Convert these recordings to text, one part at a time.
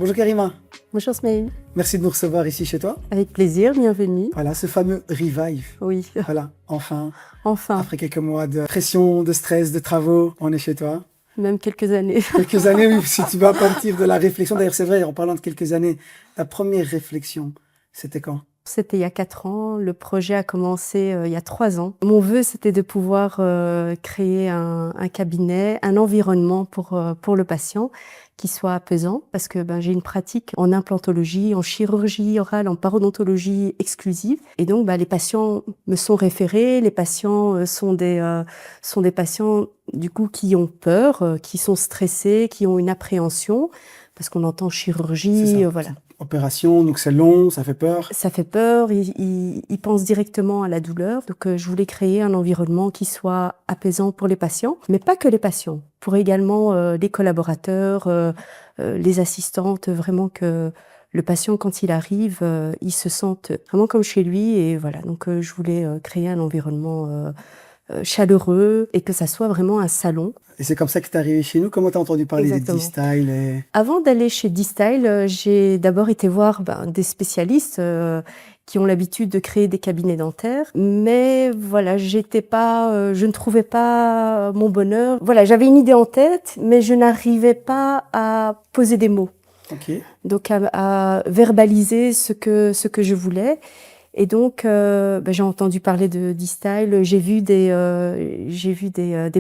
Bonjour Karima, Bonjour Smaïl. merci de nous recevoir ici chez toi. Avec plaisir, bienvenue. Voilà, ce fameux revive. Oui, Voilà, enfin, enfin, après quelques mois de pression, de stress, de travaux, on est chez toi. même quelques années. Quelques années, oui, si tu vas partir de la réflexion. D'ailleurs, c'est vrai, en parlant de quelques années, ta première réflexion, c'était quand? C'était il y a 4 ans, le projet a commencé il y a 3 ans. Mon vœu, c'était de pouvoir créer un cabinet, un environnement pour le patient qui soit apaisant, parce que j'ai une pratique en implantologie, en chirurgie orale, en parodontologie exclusive. Et donc, les patients me sont référés, les patients sont des patients du coup qui ont peur, qui sont stressés, qui ont une appréhension, parce qu'on entend C'est chirurgie, ça. voilà. Opération, donc c'est long, ça fait peur. Ça fait peur, ils pensent directement à la douleur. Donc, je voulais créer un environnement qui soit apaisant pour les patients, mais pas que les patients, pour également les collaborateurs, les assistantes, vraiment que le patient, quand il arrive, il se sente vraiment comme chez lui. Et voilà, donc je voulais créer un environnement chaleureux et que ça soit vraiment un salon. Et c'est comme ça que tu es arrivé chez nous. Comment tu as entendu parler Exactement. des D-Style et... Avant d'aller chez D-Style, j'ai d'abord été voir des spécialistes qui ont l'habitude de créer des cabinets dentaires. Mais voilà, je ne trouvais pas mon bonheur. Voilà, j'avais une idée en tête, mais je n'arrivais pas à poser des mots. Ok. Donc à verbaliser ce que je voulais. Et donc, j'ai entendu parler de D-Style, j'ai vu des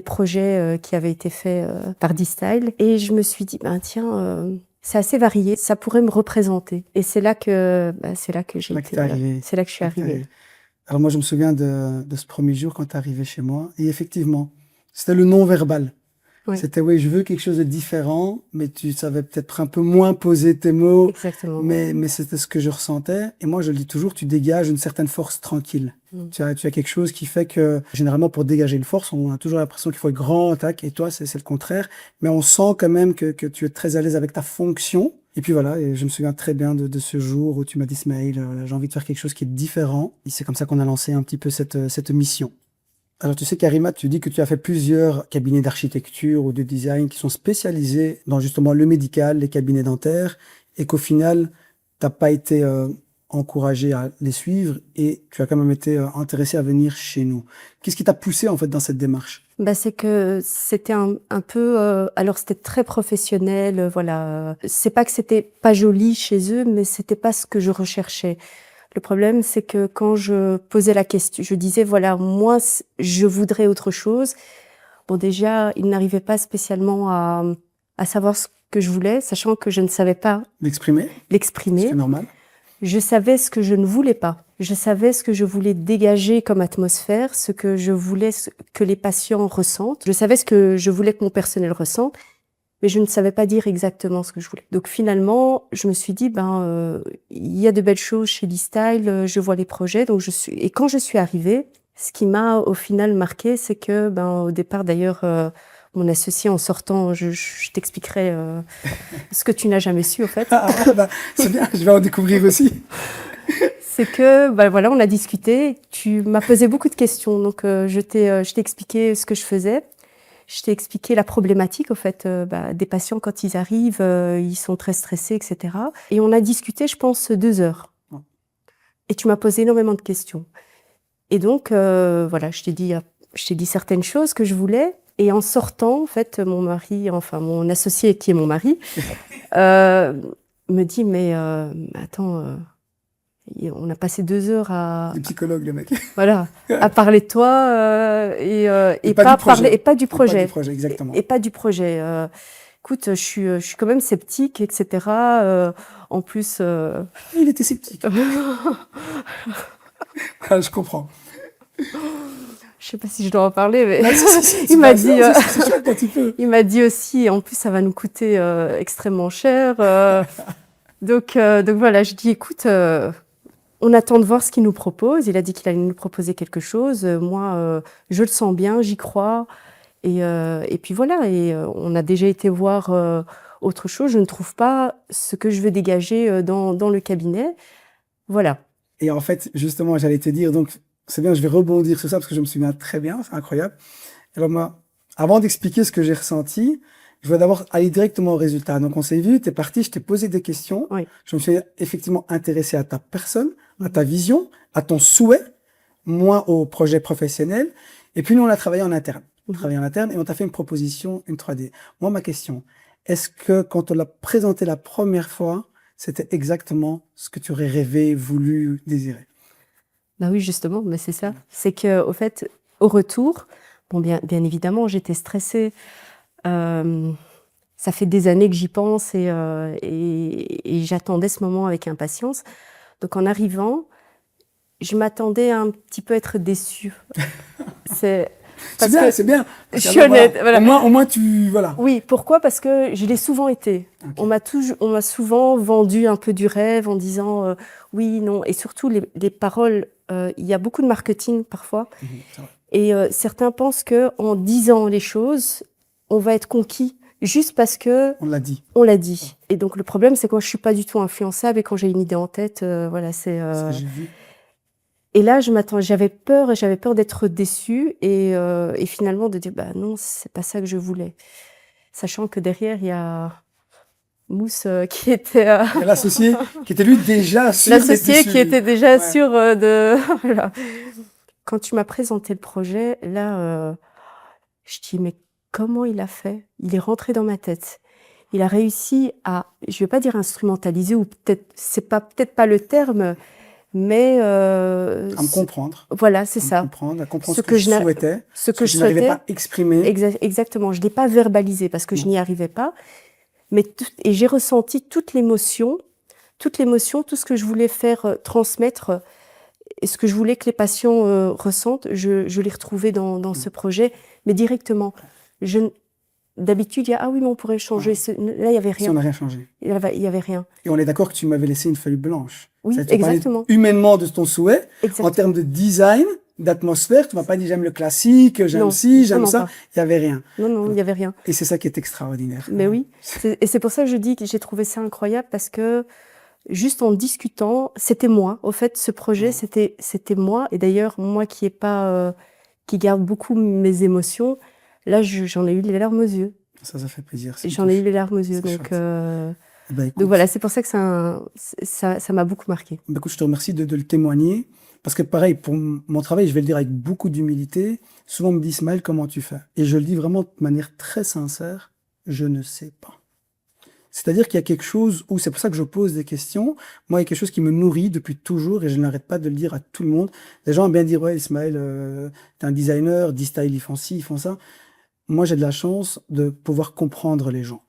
projets qui avaient été faits par D-Style, et je me suis dit, tiens, c'est assez varié, ça pourrait me représenter. Et c'est là que j'ai là que été, t'es voilà. arrivé. C'est là que je suis arrivée. Alors moi, je me souviens de ce premier jour quand tu es arrivé chez moi. Et effectivement, c'était le non-verbal. Oui. C'était, oui, je veux quelque chose de différent, mais tu savais peut-être un peu moins poser tes mots. Exactement. Mais c'était ce que je ressentais. Et moi, je le dis toujours, tu dégages une certaine force tranquille. Tu as quelque chose qui fait que, généralement, pour dégager une force, on a toujours l'impression qu'il faut être grand, tac, et toi, c'est le contraire. Mais on sent quand même que tu es très à l'aise avec ta fonction. Et puis voilà, et je me souviens très bien de ce jour où tu m'as dit, Smaïl, j'ai envie de faire quelque chose qui est différent. Et c'est comme ça qu'on a lancé un petit peu cette mission. Alors tu sais, Karima, tu dis que tu as fait plusieurs cabinets d'architecture ou de design qui sont spécialisés dans justement le médical, les cabinets dentaires, et qu'au final, t'as pas été encouragé à les suivre et tu as quand même été intéressé à venir chez nous. Qu'est-ce qui t'a poussé en fait dans cette démarche? C'est que c'était un peu, alors c'était très professionnel, voilà. C'est pas que c'était pas joli chez eux, mais c'était pas ce que je recherchais. Le problème, c'est que quand je posais la question, je disais, voilà, moi, je voudrais autre chose. Bon, déjà, ils n'arrivaient pas spécialement à savoir ce que je voulais, sachant que je ne savais pas L'exprimer, l'exprimer. c'est normal. Je savais ce que je ne voulais pas. Je savais ce que je voulais dégager comme atmosphère, ce que je voulais que les patients ressentent. Je savais ce que je voulais que mon personnel ressente, mais je ne savais pas dire exactement ce que je voulais. Donc finalement, je me suis dit, il y a de belles choses chez D-Style, je vois les projets, et quand je suis arrivée, ce qui m'a au final marqué, c'est que, au départ d'ailleurs, mon associé en sortant, je t'expliquerai ce que tu n'as jamais su au fait. C'est bien, je vais en découvrir aussi. C'est que, voilà, on a discuté, tu m'as posé beaucoup de questions, donc je t'ai expliqué ce que je faisais. Je t'ai expliqué la problématique, au fait, des patients quand ils arrivent, ils sont très stressés, etc. Et on a discuté, je pense, 2 heures. Et tu m'as posé énormément de questions. Et donc, voilà, je t'ai dit certaines choses que je voulais. Et en sortant, en fait, mon associé, qui est mon mari, me dit, mais attends, on a passé 2 heures à... Le psychologue, le mec. Voilà, à parler de toi et pas parler et pas du projet. Et pas du projet, exactement. Et pas du projet. Écoute, je suis quand même sceptique, etc. En plus, Il était sceptique. Ah, je comprends. je sais pas si je dois en parler, mais il m'a dit, il m'a dit aussi, en plus ça va nous coûter extrêmement cher. Donc voilà, je dis, écoute. On attend de voir ce qu'il nous propose. Il a dit qu'il allait nous proposer quelque chose. Moi, je le sens bien, j'y crois. Et puis voilà. Et on a déjà été voir autre chose. Je ne trouve pas ce que je veux dégager dans le cabinet. Voilà. Et en fait, justement, j'allais te dire, donc c'est bien, je vais rebondir sur ça parce que je me souviens très bien, c'est incroyable. Alors moi, avant d'expliquer ce que j'ai ressenti, Je veux d'abord aller directement au résultat. Donc, on s'est vu, tu es parti, je t'ai posé des questions. Oui. Je me suis effectivement intéressé à ta personne, à ta vision, à ton souhait, moi au projet professionnel. Et puis, nous, on a travaillé en interne. Travaillé en interne et on t'a fait une proposition, une 3D. Moi, ma question, est-ce que quand on l'a présenté la première fois, c'était exactement ce que tu aurais rêvé, voulu, désiré? Bah oui, justement, mais c'est ça. C'est que, au fait, au retour, bon, bien évidemment, j'étais stressée. Ça fait des années que j'y pense et j'attendais ce moment avec impatience. Donc, en arrivant, je m'attendais à un petit peu être déçue. C'est C'est parce bien, que c'est bien. je Parce suis que, voilà, honnête. Voilà. au moins, tu, voilà. Oui, pourquoi? Parce que je l'ai souvent été. Ok. On m'a souvent vendu un peu du rêve en disant oui, non. Et surtout, les paroles, il y a beaucoup de marketing parfois. C'est vrai. Et certains pensent que en disant les choses, on va être conquis juste parce que On l'a dit. on l'a dit. Et donc le problème, c'est que moi, je suis pas du tout influençable et quand j'ai une idée en tête, voilà, c'est. Ça, j'ai vu. Et là, j'avais peur d'être déçue et finalement de dire bah non, c'est pas ça que je voulais, sachant que derrière il y a Mousse qui était Et l'associé qui était lui déjà sûr d'être l'associé qui dessus. était déjà Ouais. sûr de voilà. Quand tu m'as présenté le projet, là, je dis mais comment il a fait? Il est rentré dans ma tête. Il a réussi à, je vais pas dire instrumentaliser ou peut-être c'est pas peut-être pas le terme, mais À me comprendre. voilà, c'est À me ça. comprendre, à comprendre Ce ce que que je souhaitais, ce ce que que je je n'arrivais souhaitais, pas à exprimer. exactement. Je l'ai pas verbalisé parce que je Non. n'y arrivais pas, mais et j'ai ressenti toute l'émotion, tout ce que je voulais faire transmettre et ce que je voulais que les patients ressentent, je l'ai retrouvé dans ce projet, mais directement. D'habitude, il y a ah oui, mais on pourrait changer. Là, il y avait Si on rien. n'a rien changé. Il y avait rien. Et on est d'accord que tu m'avais laissé une feuille blanche. Oui, Tu as parlé exactement. humainement de ton souhait. En Exactement. termes de design, d'atmosphère, tu m'as pas dit j'aime le classique, j'aime Non, ci, j'aime vraiment ça. pas. Il y avait rien. Non, il y avait rien. Et c'est ça qui est extraordinaire. Mais oui. Et c'est pour ça que je dis que j'ai trouvé ça incroyable parce que juste en discutant, c'était moi. Au fait, ce projet, c'était moi. Et d'ailleurs, moi qui qui garde beaucoup mes émotions, là, j'en ai eu les larmes aux yeux. Ça fait plaisir. J'en ai eu les larmes aux yeux. C'est Donc, ben, écoute, donc voilà, c'est pour ça que ça m'a beaucoup marqué. ben, écoute, je te remercie de le témoigner. Parce que pareil, pour mon travail, je vais le dire avec beaucoup d'humilité. Souvent, on me dit, Ismaël, comment tu fais? Et je le dis vraiment de manière très sincère, je ne sais pas. C'est-à-dire qu'il y a quelque chose où, c'est pour ça que je pose des questions. Moi, il y a quelque chose qui me nourrit depuis toujours et je n'arrête pas de le dire à tout le monde. Les gens aiment bien dire, ouais, Ismaël, t'es un designer, D-Style, ils font ci, ils font ça. Moi, j'ai de la chance de pouvoir comprendre les gens.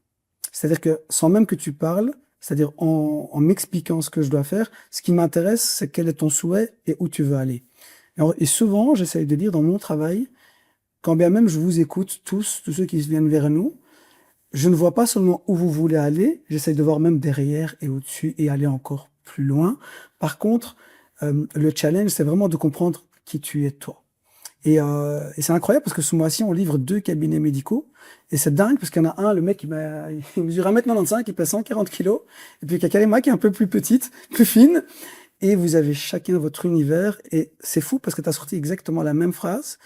C'est-à-dire que sans même que tu parles, c'est-à-dire en m'expliquant ce que je dois faire, ce qui m'intéresse, c'est quel est ton souhait et où tu veux aller. Et souvent, j'essaye de dire dans mon travail, quand bien même je vous écoute tous ceux qui viennent vers nous, je ne vois pas seulement où vous voulez aller, j'essaye de voir même derrière et au-dessus et aller encore plus loin. Par contre, le challenge, c'est vraiment de comprendre qui tu es toi. Et c'est incroyable parce que ce mois-ci, on livre 2 cabinets médicaux. Et c'est dingue parce qu'il y en a un, le mec, il mesure 1m95, il pèse 140 kilos. Et puis il y a Karima qui est un peu plus petite, plus fine. Et vous avez chacun votre univers. Et c'est fou parce que tu as sorti exactement la même phrase.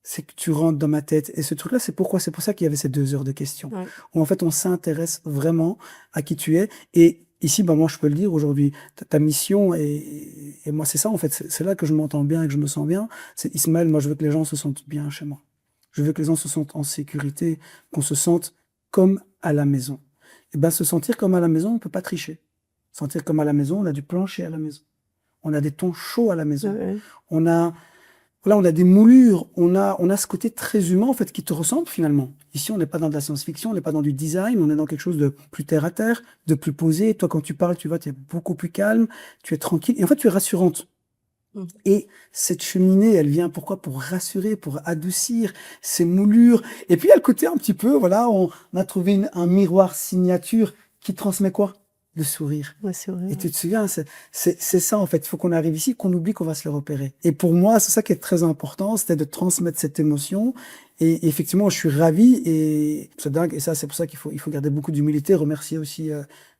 C'est que tu rentres dans ma tête. Et ce truc-là, c'est pour ça qu'il y avait ces 2 heures de questions. Ouais. Où en fait, on s'intéresse vraiment à qui tu es. Et ici, bah, moi, je peux le dire aujourd'hui, ta mission, et moi, c'est ça, en fait. C'est là que je m'entends bien et que je me sens bien. C'est Ismaël, moi, je veux que les gens se sentent bien chez moi. Je veux que les gens se sentent en sécurité, qu'on se sente comme à la maison. Et ben, se sentir comme à la maison, on peut pas tricher. Sentir comme à la maison, on a du plancher à la maison. On a des tons chauds à la maison. Ouais. On a des moulures, on a ce côté très humain, en fait, qui te ressemble finalement. Ici, on n'est pas dans de la science-fiction, on n'est pas dans du design, on est dans quelque chose de plus terre à terre, de plus posé. Toi, quand tu parles, tu vois, tu es beaucoup plus calme, tu es tranquille, et en fait, tu es rassurante. Et cette cheminée, elle vient pourquoi? Pour rassurer, pour adoucir ces moulures. Et puis, il y a le côté un petit peu, voilà, on a trouvé un miroir signature qui transmet quoi? Le sourire. Ouais, c'est vrai. Et tu te souviens, c'est ça en fait. Il faut qu'on arrive ici, qu'on oublie qu'on va se le repérer. Et pour moi, c'est ça qui est très important, c'était de transmettre cette émotion. Et effectivement, je suis ravi et c'est dingue. Et ça, c'est pour ça qu'il faut garder beaucoup d'humilité, remercier aussi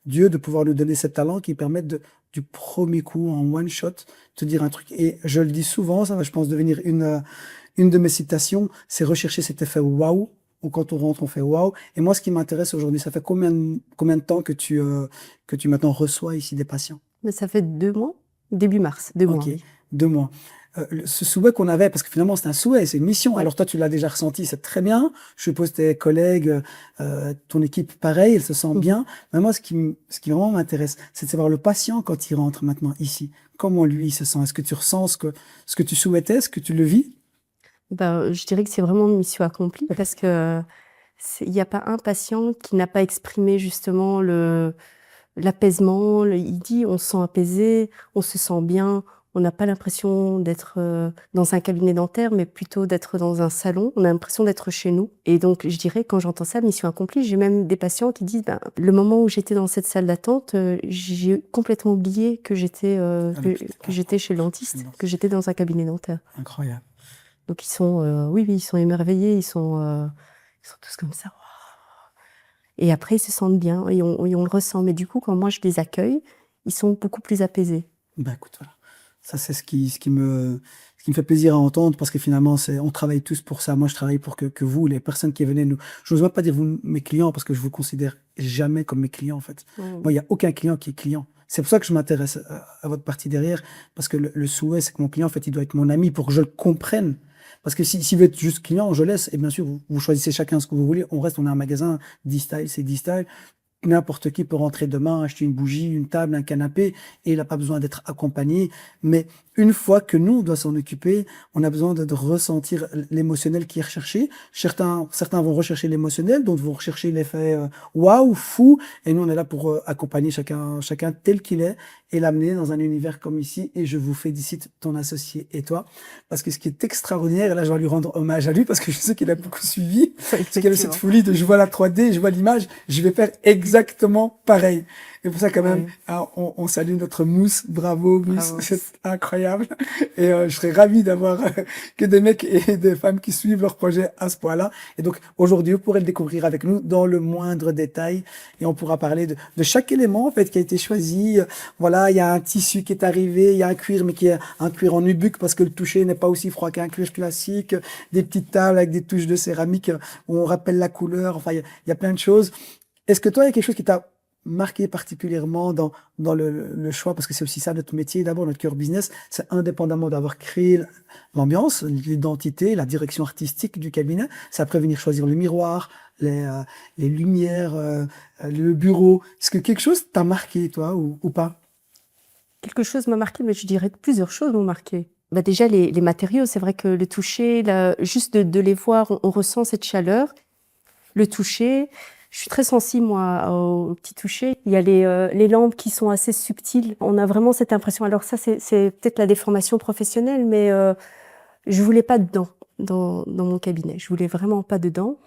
Dieu de pouvoir nous donner ce talent qui permet du premier coup, en one shot, te dire un truc. Et je le dis souvent, ça va, je pense, devenir une de mes citations, c'est rechercher cet effet waouh quand on rentre, on fait waouh. Et moi, ce qui m'intéresse aujourd'hui, ça fait combien de temps que tu maintenant reçois ici des patients? Mais ça fait 2 mois, début mars, 2 mois, Ok, oui. 2 mois. Ce souhait qu'on avait, parce que finalement c'est un souhait, c'est une mission. Ouais. Alors toi tu l'as déjà ressenti, c'est très bien. Je suppose tes collègues, ton équipe, pareil, elle se sent bien. Mais moi, ce qui vraiment m'intéresse, c'est de savoir le patient quand il rentre maintenant ici. Comment lui il se sent? Est-ce que tu ressens ce que tu souhaitais, ce que tu le vis? Ben, je dirais que c'est vraiment une mission accomplie parce que il n'y a pas un patient qui n'a pas exprimé justement l'apaisement. Il dit on se sent apaisé, on se sent bien, on n'a pas l'impression d'être dans un cabinet dentaire, mais plutôt d'être dans un salon. On a l'impression d'être chez nous. Et donc, je dirais, quand j'entends ça, mission accomplie, j'ai même des patients qui disent, ben, le moment où j'étais dans cette salle d'attente, j'ai complètement oublié que j'étais que j'étais chez le dentiste, que j'étais dans un cabinet dentaire. Incroyable. Donc, ils sont, oui, ils sont émerveillés, ils sont tous comme ça. Et après, ils se sentent bien et on le ressent. Mais du coup, quand moi je les accueille, ils sont beaucoup plus apaisés. Ben écoute, voilà. Ça, c'est ce qui me fait plaisir à entendre parce que finalement, on travaille tous pour ça. Moi, je travaille pour que vous, les personnes qui venez je n'ose même pas dire vous, mes clients, parce que je vous considère jamais comme mes clients, en fait. Moi, il n'y a aucun client qui est client. C'est pour ça que je m'intéresse à votre partie derrière, parce que le souhait, c'est que mon client, en fait, il doit être mon ami pour que je le comprenne. Parce que s'il veut être juste client, je laisse. Et bien sûr, vous choisissez chacun ce que vous voulez. On reste, on a un magasin, D-Style, c'est D-Style. N'importe qui peut rentrer demain, acheter une bougie, une table, un canapé, et il n'a pas besoin d'être accompagné. Mais une fois que nous, on doit s'en occuper, on a besoin de ressentir l'émotionnel qui est recherché. Certains vont rechercher l'émotionnel, d'autres vont rechercher l'effet waouh, fou. Et nous, on est là pour accompagner chacun tel qu'il est et l'amener dans un univers comme ici. Et je vous félicite, ton associé et toi, parce que ce qui est extraordinaire, et là, je vais lui rendre hommage à lui, parce que je sais qu'il a beaucoup suivi, parce qu'il avait cette folie de je vois la 3D, je vois l'image, je vais faire exactement pareil. Et pour ça, quand même, on salue notre Mousse. Bravo, Mousse. C'est incroyable. Et je serais ravi d'avoir que des mecs et des femmes qui suivent leur projet à ce point-là. Et donc, aujourd'hui, vous pourrez le découvrir avec nous dans le moindre détail. Et on pourra parler de chaque élément, en fait, qui a été choisi. Voilà, il y a un tissu qui est arrivé, il y a un cuir, mais qui est un cuir en nubuck parce que le toucher n'est pas aussi froid qu'un cuir classique. Des petites tables avec des touches de céramique où on rappelle la couleur. Enfin, il y a plein de choses. Est-ce que toi, il y a quelque chose qui t'a marqué particulièrement dans le choix, parce que c'est aussi ça notre métier, d'abord notre cœur business, c'est indépendamment d'avoir créé l'ambiance, l'identité, la direction artistique du cabinet, c'est après venir choisir le miroir, les lumières, le bureau. Est-ce que quelque chose t'a marqué, toi, ou pas? Quelque chose m'a marqué, mais je dirais que plusieurs choses m'ont marqué. Bah déjà, les matériaux, c'est vrai que le toucher, juste de les voir, on ressent cette chaleur. Le toucher, je suis très sensible, moi, au petit toucher. Il y a les lampes qui sont assez subtiles. On a vraiment cette impression. Alors ça, c'est peut-être la déformation professionnelle, mais je voulais pas dedans, dans mon cabinet. Je voulais vraiment pas dedans.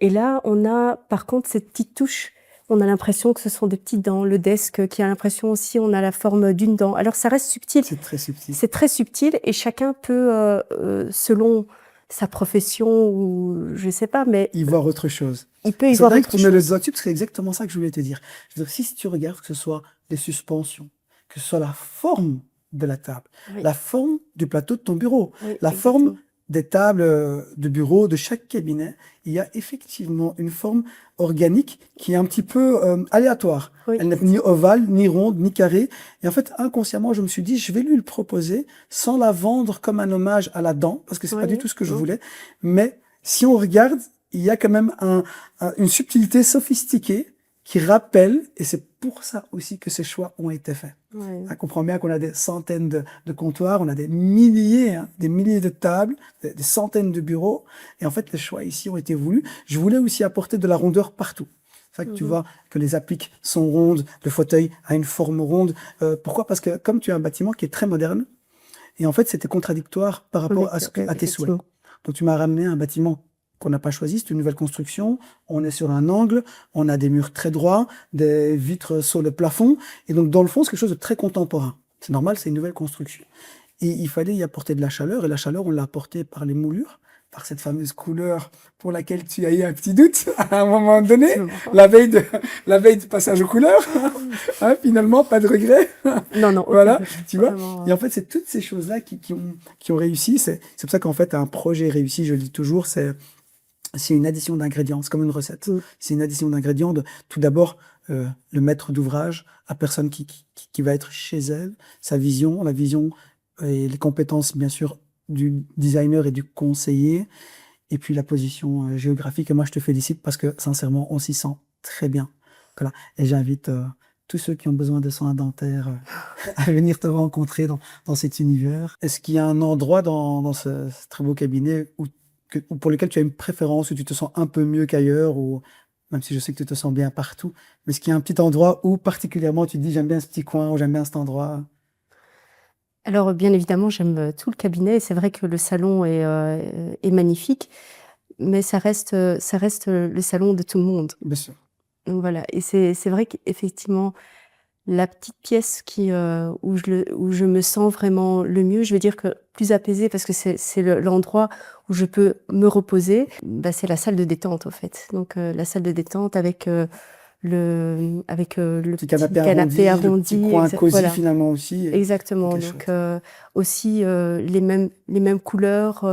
Et là, on a, par contre, cette petite touche. On a l'impression que ce sont des petites dents. Le desk, qui a l'impression aussi, on a la forme d'une dent. Alors ça reste subtil. C'est très subtil. C'est très subtil et chacun peut, selon sa profession ou je sais pas, mais y voir autre chose. Il peut y voir autre chose. C'est vrai que tu mets le doigt dessus, parce que c'est exactement ça que je voulais te dire. Je veux dire, si tu regardes, que ce soit les suspensions, que ce soit la forme de la table, la forme du plateau de ton bureau, la forme des tables de bureau de chaque cabinet, il y a effectivement une forme organique qui est un petit peu aléatoire. Elle n'est ni ovale, ni ronde, ni carrée. Et en fait, inconsciemment, je me suis dit, je vais lui le proposer sans la vendre comme un hommage à la dent, parce que c'est pas du tout ce que je voulais. Mais si on regarde, il y a quand même une subtilité sophistiquée qui rappelle, et c'est pour ça aussi que ces choix ont été faits. On comprend bien qu'on a des centaines de comptoirs, on a des milliers de tables, des centaines de bureaux, et en fait, les choix ici ont été voulus. Je voulais aussi apporter de la rondeur partout. C'est ça que tu vois que les appliques sont rondes, le fauteuil a une forme ronde. Pourquoi? Parce que comme tu as un bâtiment qui est très moderne, et en fait, c'était contradictoire par rapport à tes souhaits. Donc, tu m'as ramené un bâtiment qu'on n'a pas choisi, c'est une nouvelle construction, on est sur un angle, on a des murs très droits, des vitres sur le plafond, et donc dans le fond, c'est quelque chose de très contemporain. C'est normal, c'est une nouvelle construction. Et il fallait y apporter de la chaleur, et la chaleur, on l'a apportée par les moulures, par cette fameuse couleur pour laquelle tu as eu un petit doute à un moment donné, la veille du passage aux couleurs. Finalement, pas de regret. Non. Voilà, tu vois. Et en fait, c'est toutes ces choses-là qui ont réussi. C'est pour ça qu'en fait, un projet réussi, je le dis toujours, c'est une addition d'ingrédients, c'est comme une recette. Mm. C'est une addition d'ingrédients de, tout d'abord, le maître d'ouvrage, la personne qui va être chez elle, sa vision, la vision et les compétences, bien sûr, du designer et du conseiller, et puis la position géographique. Et moi, je te félicite parce que, sincèrement, on s'y sent très bien. Voilà. Et j'invite tous ceux qui ont besoin de soins dentaires à venir te rencontrer dans cet univers. Est-ce qu'il y a un endroit dans ce très beau cabinet ou pour lequel tu as une préférence, où tu te sens un peu mieux qu'ailleurs, ou même si je sais que tu te sens bien partout, mais est-ce qu'il y a un petit endroit où particulièrement tu te dis j'aime bien ce petit coin ou j'aime bien cet endroit? Alors, bien évidemment, j'aime tout le cabinet. Et c'est vrai que le salon est magnifique, mais ça reste le salon de tout le monde. Bien sûr. Donc voilà. Et c'est vrai qu'effectivement, la petite pièce où je me sens vraiment le mieux, je veux dire que plus apaisée, parce que c'est l'endroit où je peux me reposer, bah, c'est la salle de détente, en fait. Donc, la salle de détente avec le Petit petit canapé canapé arrondi, le petit arrondi, coin cosy voilà. finalement aussi. Exactement. Ok, Donc, chouette. aussi les mêmes couleurs,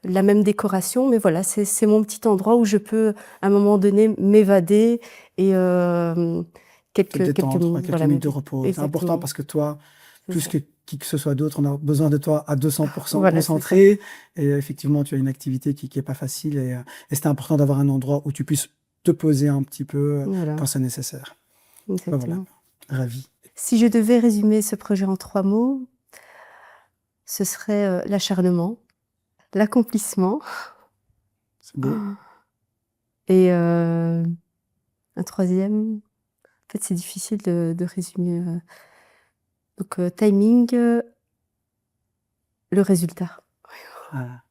la même décoration, mais voilà, c'est mon petit endroit où je peux, à un moment donné, m'évader et Te quelques détendre, ouais, quelques voilà, minutes de repos. C'est important exactement, parce que toi, c'est plus ça. que qui que ce soit d'autre, on a besoin de toi à 200% Voilà, c'est ça. concentré. Et effectivement, tu as une activité qui est pas facile et c'est important d'avoir un endroit où tu puisses te poser un petit peu Voilà, quand c'est nécessaire. Ben voilà, exactement. ravi. Si je devais résumer ce projet en 3 mots, ce serait, l'acharnement, l'accomplissement C'est beau. et un troisième. En fait, c'est difficile de résumer, donc timing, le résultat. Ah,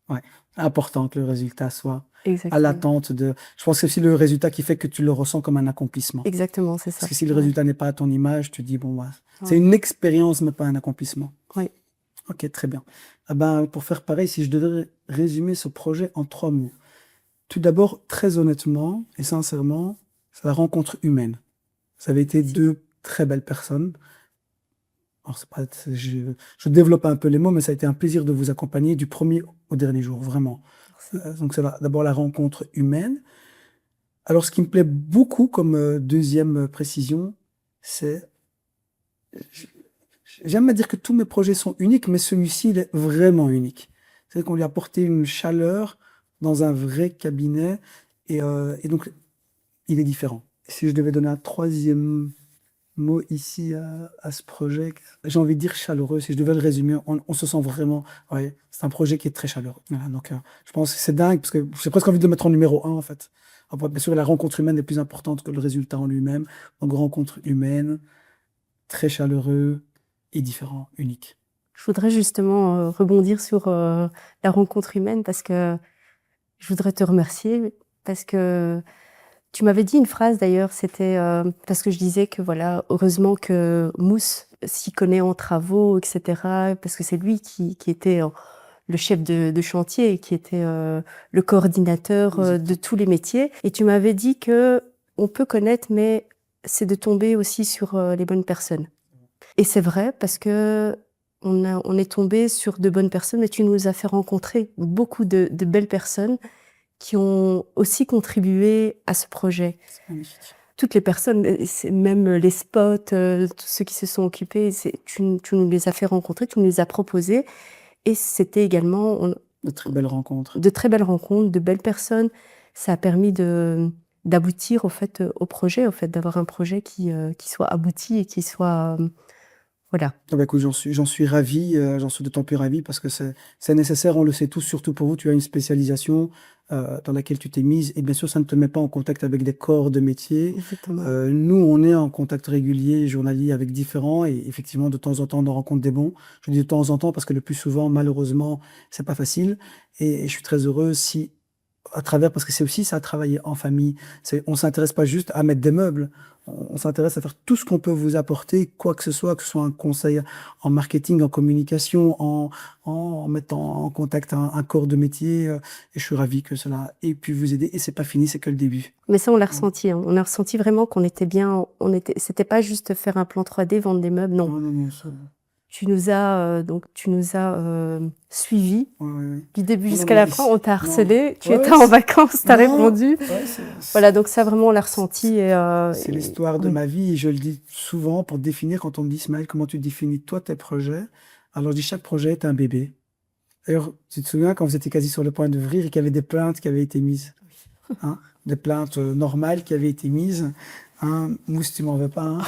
ouais. Important que le résultat soit à Exactement. l'attente de. Je pense que c'est aussi le résultat qui fait que tu le ressens comme un accomplissement. Exactement, c'est Parce ça. que si le Ouais, résultat n'est pas à ton image, tu dis, bon, bah, c'est ouais, une expérience, mais pas un accomplissement. ouais. Ok, très bien. Ah ben, pour faire pareil, si je devais résumer ce projet en 3 mots. Tout d'abord, très honnêtement et sincèrement, c'est la rencontre humaine. Ça avait été Si. deux très belles personnes. Alors, je développe un peu les mots, mais ça a été un plaisir de vous accompagner du premier au dernier jour, vraiment. Merci. Donc, c'est d'abord la rencontre humaine. Alors, ce qui me plaît beaucoup comme deuxième précision, c'est, j- j'aime à dire que tous mes projets sont uniques, mais celui-ci, il est vraiment unique. C'est qu'on lui a apporté une chaleur dans un vrai cabinet et donc, il est différent. Si je devais donner un troisième mot ici à ce projet, j'ai envie de dire chaleureux. Si je devais le résumer, on se sent vraiment. Ouais, c'est un projet qui est très chaleureux. Voilà, donc, je pense que c'est dingue parce que j'ai presque envie de le mettre en numéro 1 en fait. Après, bien sûr, la rencontre humaine est plus importante que le résultat en lui-même. Donc, rencontre humaine, très chaleureux et différent, unique. Je voudrais justement, rebondir sur, la rencontre humaine parce que je voudrais te remercier parce que tu m'avais dit une phrase d'ailleurs, c'était, parce que je disais que voilà, heureusement que Mousse s'y connaît en travaux et cetera, parce que c'est lui qui était le chef de chantier, qui était le coordinateur de Exactement. tous les métiers. Et tu m'avais dit que on peut connaître, mais c'est de tomber aussi sur les bonnes personnes. Et c'est vrai parce que on est tombé sur de bonnes personnes, mais tu nous as fait rencontrer beaucoup de belles personnes qui ont aussi contribué à ce projet. C'est magnifique. Toutes les personnes, c'est même les spots, tous ceux qui se sont occupés, tu nous les as fait rencontrer, tu nous les as proposés. Et c'était également De très belles rencontres. de très belles rencontres, de belles personnes. Ça a permis d'aboutir au fait, au projet, au fait, d'avoir un projet qui soit abouti et qui soit, voilà. Ah bah écoute, j'en suis ravi, j'en suis d'autant plus ravi parce que c'est nécessaire, on le sait tous, surtout pour vous, tu as une spécialisation dans laquelle tu t'es mise et bien sûr, ça ne te met pas en contact avec des corps de métier. Exactement. Nous, on est en contact régulier, journalier avec différents et effectivement, de temps en temps, on en rencontre des bons. Je dis de temps en temps parce que le plus souvent, malheureusement, c'est pas facile et je suis très heureux si à travers, parce que c'est aussi ça, travailler en famille. On s'intéresse pas juste à mettre des meubles. On s'intéresse à faire tout ce qu'on peut vous apporter, quoi que ce soit un conseil en marketing, en communication, en mettant en contact un corps de métier. Et je suis ravi que cela ait pu vous aider. Et c'est pas fini, c'est que le début. Mais ça, on l'a ressenti, hein. On a ressenti vraiment qu'on était bien, c'était pas juste faire un plan 3D, vendre des meubles, non. Non, non, non, tu nous as suivis Ouais, ouais, ouais. du début Non, jusqu'à non, la mais fin. On t'a non. harcelé. Tu Ouais, étais en vacances, t'as non, répondu. ouais, Voilà, donc ça vraiment on l'a ressenti. c'est l'histoire de Oui. ma vie et je le dis souvent pour définir quand on me dit Ismaël, comment tu définis toi tes projets? Alors je dis chaque projet est un bébé. D'ailleurs, tu te souviens quand vous étiez quasi sur le point d'ouvrir et qu'il y avait des plaintes qui avaient été mises, hein? Des plaintes normales qui avaient été mises. Hein? Mousse, tu m'en veux pas, hein?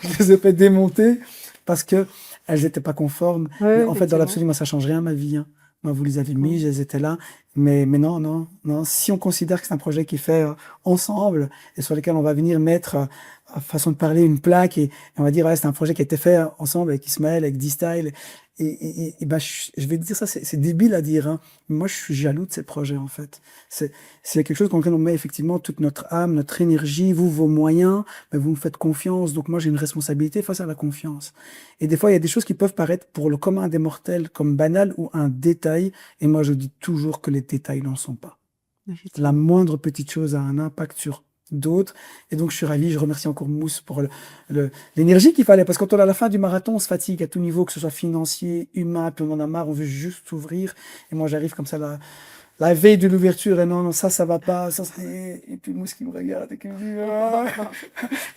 Je les ai fait démonter parce que elles n'étaient pas conformes. Oui, Mais en fait, dans effectivement. l'absolu, moi, ça change rien à ma vie. Hein. Moi, vous les avez Oui. mises, elles étaient là. Mais non, non, non. Si on considère que c'est un projet qui est fait ensemble et sur lequel on va venir mettre, façon de parler, une plaque et on va dire, ouais, c'est un projet qui a été fait ensemble avec Ismaël, avec D-Style. Et ben, je vais te dire ça, c'est débile à dire, hein. Mais moi, je suis jaloux de ces projets, en fait. C'est quelque chose dans lequel on met effectivement toute notre âme, notre énergie, vous, vos moyens, mais vous me faites confiance. Donc moi, j'ai une responsabilité face à la confiance. Et des fois, il y a des choses qui peuvent paraître pour le commun des mortels comme banales ou un détail. Et moi, je dis toujours que les détails n'en sont pas. La moindre petite chose a un impact sur d'autres. Et donc, je suis ravi. Je remercie encore Mousse pour l'énergie qu'il fallait. Parce que quand on est à la fin du marathon, on se fatigue à tout niveau, que ce soit financier, humain, puis on en a marre, on veut juste s'ouvrir. Et moi, j'arrive comme ça là. La veille de l'ouverture, et non, non, ça va pas, et puis Mousse qui me regarde et qui me dit, ah.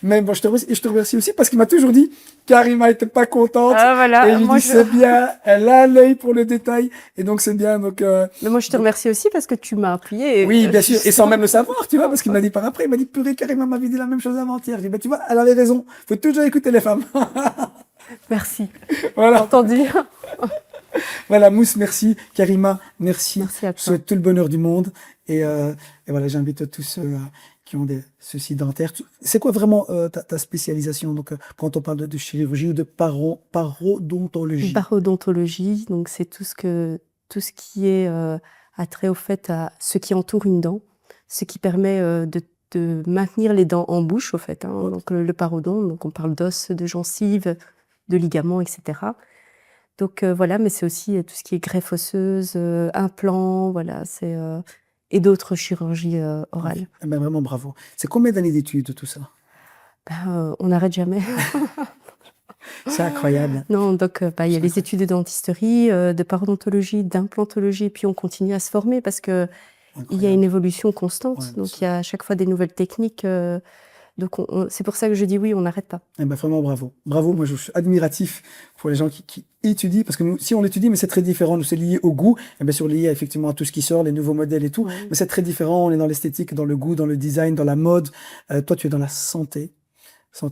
Mais bon, je te remercie aussi parce qu'il m'a toujours dit, Karima était pas contente. Ah, voilà. Et je lui dis, c'est bien, elle a l'œil pour le détail, et donc c'est bien, donc, Mais moi, je te remercie aussi parce que tu m'as appuyé. oui, bien sûr, et sans même le savoir, tu vois, parce qu'il m'a dit par après, il m'a dit, purée, Karima m'avait dit la même chose avant-hier. J'ai dit, bah, tu vois, elle avait raison, faut toujours écouter les femmes. Merci. Voilà. Entendu. Voilà, Mousse, merci. Karima, merci. Merci à Je toi. souhaite tout le bonheur du monde. Et voilà, j'invite tous ceux qui ont des soucis dentaires. C'est quoi vraiment ta spécialisation? Donc, quand on parle de chirurgie ou de parodontologie? Parodontologie, donc c'est tout ce qui est attrait au fait à ce qui entoure une dent, ce qui permet de maintenir les dents en bouche, au fait. Hein. Ouais. Donc le parodon, donc on parle d'os, de gencives, de ligaments, etc. Donc voilà, mais c'est aussi tout ce qui est greffe osseuse, implants, voilà, et d'autres chirurgies orales. Eh ben, vraiment bravo. C'est combien d'années d'études tout ça? On n'arrête jamais. C'est incroyable. Non, donc il y a les études de dentisterie, de parodontologie, d'implantologie, et puis on continue à se former parce que il y a une évolution constante. Ouais, Donc il y a à chaque fois des nouvelles techniques. Donc c'est pour ça que je dis oui, on n'arrête pas. Eh ben, vraiment bravo. Bravo, moi je suis admiratif pour les gens qui étudient, parce que nous, si on étudie, mais c'est très différent, nous c'est lié au goût, et bien sûr lié effectivement à tout ce qui sort, les nouveaux modèles et tout, Ouais. mais c'est très différent, on est dans l'esthétique, dans le goût, dans le design, dans la mode. Toi tu es dans la santé.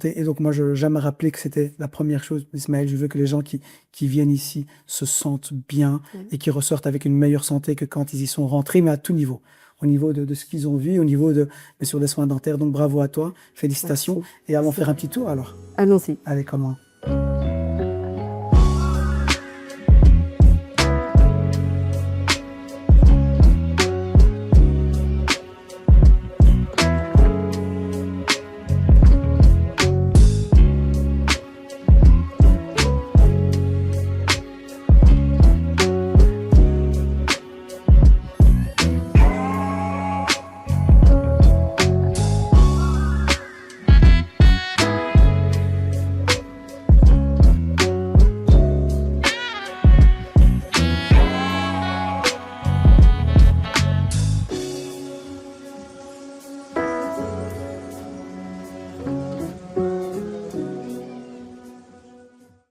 Et donc moi j'aime rappeler que c'était la première chose, Ismaël, je veux que les gens qui viennent ici se sentent bien et qui ressortent avec une meilleure santé que quand ils y sont rentrés, mais à tout niveau. Au niveau de ce qu'ils ont vu, au niveau de, bien sûr, des soins dentaires. Donc bravo à toi, félicitations. Merci. Et allons faire un petit tour alors. Allons-y. Allez, comment?